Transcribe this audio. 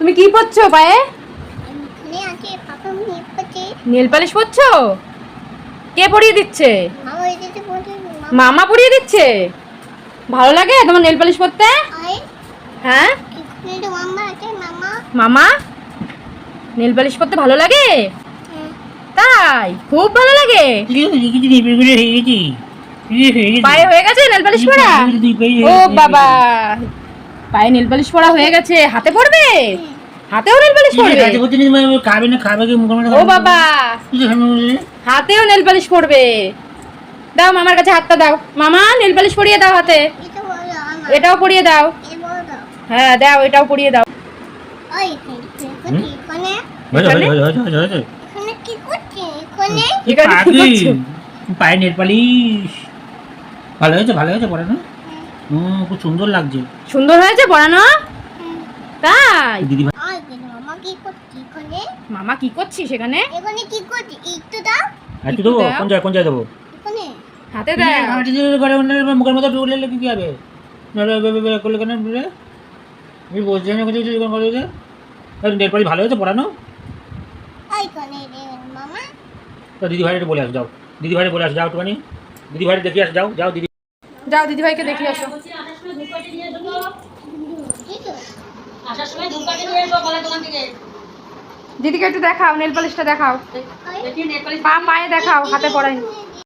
তুমি কি পরছো পায়ে? Nail polish পরছো? কে পরিয়ে দিচ্ছে? মামা পরিয়ে দিচ্ছে। ভালো লাগে তোমার নেল পালিশ পরতে? হ্যাঁ, মামা নেল পালিশ পরতে ভালো লাগে? তাই খুব ভালো লাগে। পায়ে হয়ে গেছে নেল পালিশ পরা? ও বাবা, পায়ে নেল পালিশ পরা হয়ে গেছে। হাতে পড়বে? হাতেও নেল পালিশ পড়বে? ও বাবা, হাতেও নেল পালিশ পড়বে। দাও মামার কাছে হাতটা দাও। মামা নেল পালিশ পরিয়ে দাও হাতে। এটাও পরিয়ে দাও। হ্যাঁ দাও, এটাও পরিয়ে দাও। পায়ে নেল পালিশ ভালো হয়েছে, ভালো হয়েছে পড়ানো। খুব সুন্দর লাগছে। সুন্দর হয়েছে পড়ানো? তাই দিদি মামা কি করছিস সেখানে? একটু দেবো? কোন জায়গায়, কোন জায়গায় দেবো? হাতে দাও। মুখের মধ্যে ঢুকলে কি হবে? করলে কেন বলছি নেল পালিশ ভালো হয়েছে পড়ানো। তো দিদি ভাইকে বলে আস, যাও দিদি ভাইকে বলে আস, যাও একটুখানি দিদি ভাইকে দেখে আস, যাও যাও দিদি। যাও দিদি ভাইকে দেখে আসো। দিদিকে একটু দেখাও, নেল পালিশটা দেখাও। পা পায়ে দেখাও, হাতে পড়াই।